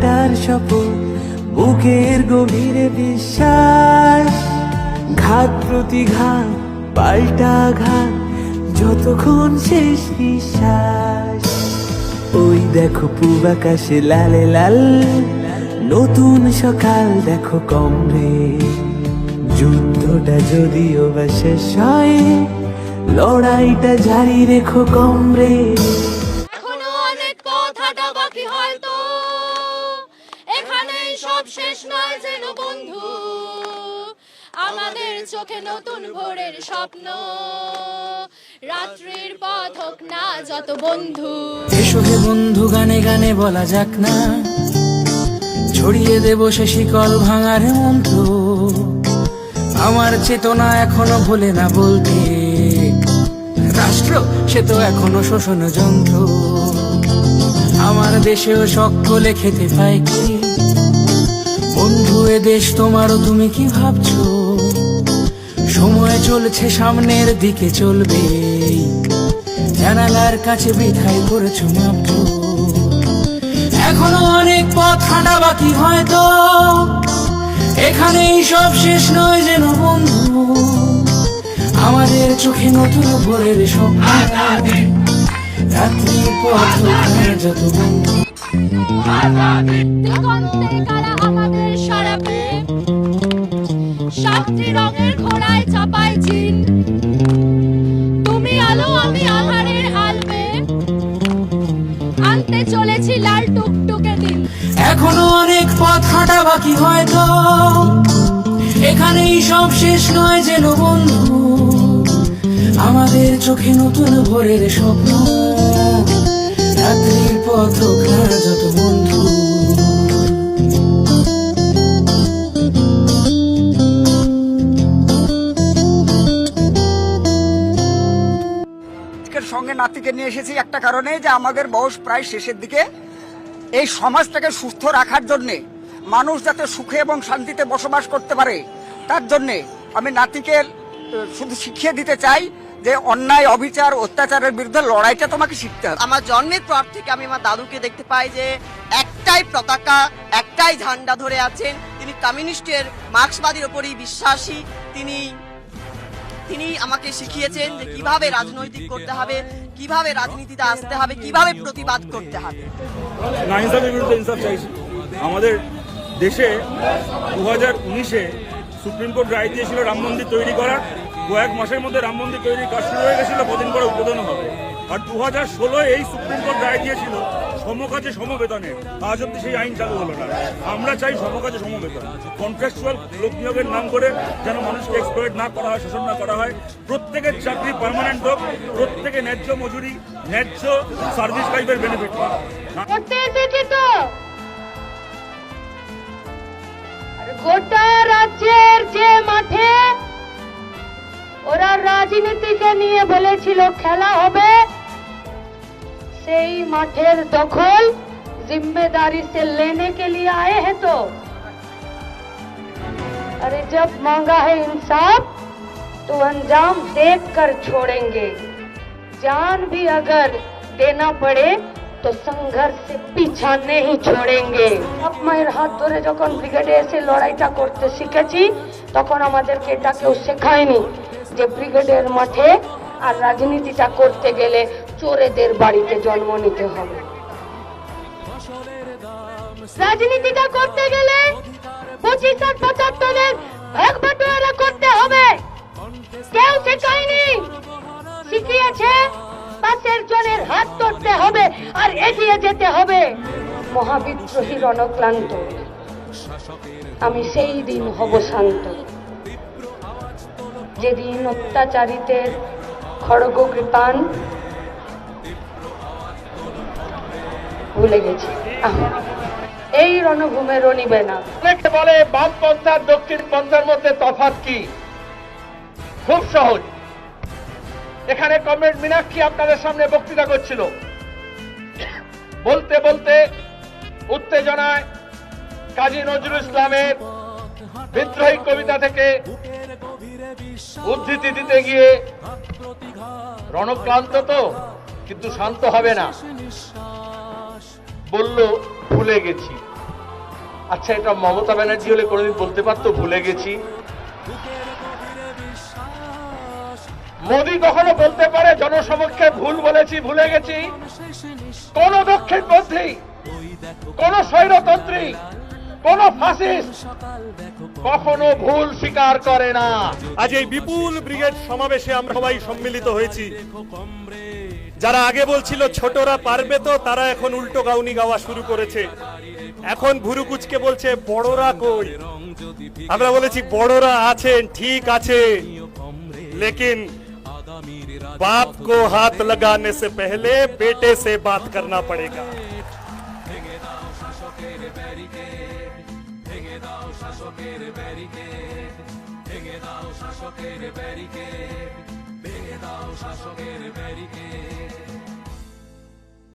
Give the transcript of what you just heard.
কাটার শপথ, বুকের গভীরে বিশ্বাস, ঘাত প্রতিঘাত পাল্টা ঘাত, যতক্ষণ শেষ নিঃশ্বাস। ওই দেখো পূব আকাশে লালে লাল, নতুন সকাল দেখো কমরে। যুদ্ধটা যদিও বা শেষ হয়, লড়াইটা জারি রেখো কমরে। এখনো অনেক পথ হাঁটা বাকি হয়তো, এখানেই সব শেষ নয় যেন বন্ধু। আমাদের চোখে নতুন ভোরের স্বপ্ন, রাত্রির পথ হোক না যত বন্ধু। এসো হে বন্ধু, গানে গানে বলা যাক না, ছড়িয়ে দেব সে শিকল ভাঙার মন্ত্র। আমার চেতনা এখনো ভোলে না বলতে, রাষ্ট্র সে তো এখনো শোষণ যন্ত্র। আমার দেশেও সকলে খেতে পায় কি বন্ধু, এ দেশ তোমারও, তুমি কি ভাবছো? সময় চলছে সামনের দিকে চলবে, জানালার কাছে বৃথাই করেছো মাত্র। এখনো অনেক পথ হাঁটা বাকি হয়তো, এখানেই সব শেষ নয় যেন বন্ধু। আমাদের চোখে নতুন ভোরের স্বপ্ন, রাত্রির পথ যত বন্ধু। দিগন্তে কারা আমাদের সরাবে, সাতটি রঙের ঘোড়ায় চাপায় চিন। তুমি আলো আমি আধারের আলবে, আনতে চলেছি লাল টুকটুকে দিন। এখনো অনেক পথ হাঁটা বাকি হয়তো, এখানেই সব শেষ নয় যেন বন্ধু। আমাদের চোখে নতুন ভোরের স্বপ্ন, রাত্রির পথ যত বন্ধু। সঙ্গে নাতিকে নিয়ে এসেছি একটা কারণে, যে আমাদের বয়স প্রায় শেষের দিকে। এই সমাজটাকে সুস্থ রাখার জন্যে, মানুষ যাতে সুখে এবং শান্তিতে বসবাস করতে পারে, তার জন্যে আমি নাতিকে শুধু শিখিয়ে দিতে চাই যে অন্যায় অবিচার অত্যাচারের বিরুদ্ধে লড়াইটা তোমাকে শিখতে হবে। আমার জন্মের পর থেকে আমি আমার দাদুকে দেখতে পাই যে একটাই পতাকা, একটাই ঝান্ডা ধরে আছেন। তিনি কমিউনিস্টের মার্ক্সবাদীর ওপরই বিশ্বাসী। তিনি আমাকে শিখিয়েছেন যে কিভাবে রাজনৈতিক করতে হবে, কিভাবে রাজনীতিতে আসতে হবে, কিভাবে প্রতিবাদ করতে হবে। না ইনসাফের বিরুদ্ধে ইনসাফ চাইছি। আমাদের দেশে 2019-এ সুপ্রিম কোর্ট রায় দিয়েছিল রাম মন্দির তৈরি করার। কয়েক মাসের মধ্যে রাম মন্দির তৈরির কাজ শুরু হয়ে গেছিল, কদিন পরে উদ্বোধন হবে। আর 2016-এ এই সুপ্রিম কোর্ট রায় দিয়েছিল সমকাজে সমবেতনের। আজ অব্দি সেই আইন চালু হলো না। আমরা চাই সমকাজে সমবেতন। কন্ট্রাকচুয়াল লোক নিয়োগের নাম করে যেন মানুষকে এক্সপ্লয়েট না করা হয়, শোষণ না করা হয়। প্রত্যেকের চাকরি পার্মানেন্ট হোক, প্রত্যেকে ন্যায্য মজুরি, ন্যায্য সার্ভিস টাইপের বেনিফিট পায়। গোটা রাজ্যের যে মাঠে ওরা রাজনীতিকে নিয়ে বলেছিল খেলা হবে, সেই মাঠের দখল जिम्मेदारी से लेने के लिए आए हैं। तो अरे जब मांगा है इंसाफ तो अंजाम देख कर छोड़ेंगे। जान भी अगर देना पड़े तो संघर्ष से पीछा नहीं छोड़ेंगे। अब माয়ের হাত ধরে যখন ব্রিগেডে এসে লড়াইটা করতে শিখেছি, তখন আমাদেরকে এটা কেউ শেখায়নি যে ব্রিগেডের মাঠে আর রাজনীতিটা করতে গেলে চোরেদের বাড়িতে জন্ম নিতে হবে। রাজনীতিটা করতে গেলে 25 আর 75-এর ভাগ বাটোয়ারা করতে হবে। কেউ শেখায়নি, শিখিয়েছে পাশের জনের হাত ধরতে হবে আর এগিয়ে যেতে হবে। মহাবিদ্রোহী রণক্লান্ত, আমি সেই দিন হব শান্ত, যেদিন অত্যাচারিতের খড়গ কৃপান ভুলে গেছি। এই রণভূমে রণিবে না। অনেকে বলে বামপন্থার দক্ষিণ পন্থার মধ্যে তফাৎ কি? খুব সহজ। এখানে কমরেড মীনাক্ষী আপনাদের সামনে বক্তৃতা করছিল, বলতে বলতে উত্তেজনায় কাজী নজরুল ইসলামের বিদ্রোহী কবিতা থেকে উদ্ধৃতি দিতে গিয়ে রণক্লান্ত তো, কিন্তু শান্ত হবে না, বলল ভুলে গেছি। আচ্ছা, এটা মমতা ব্যানার্জি হলে কোনোদিন বলতে পারতো ভুলে গেছি? মোদী কখনো বলতে পারে জনসমক্ষে ভুল বলেছি, ভুলে গেছি? কোন দক্ষিণপন্থী, কোন স্বৈরতন্ত্রী, কোন ফাসিস্ট কখনো ভুল স্বীকার করে না। আজ এই বিপুল ব্রিগেড সমাবেশে আমরা সবাই সম্মিলিত হয়েছি। যারা আগে বলছিল ছোটরা পারবে, তো তারা এখন উল্টো গাউনি গাওয়া শুরু করেছে। এখন ভুরু কুচকে বলছে বড়রা কই। আমরা বলেছি বড়রা আছেন, ঠিক আছে, लेकिन बाप को हाथ लगाने से पहले बेटे से बात करना पड़ेगा।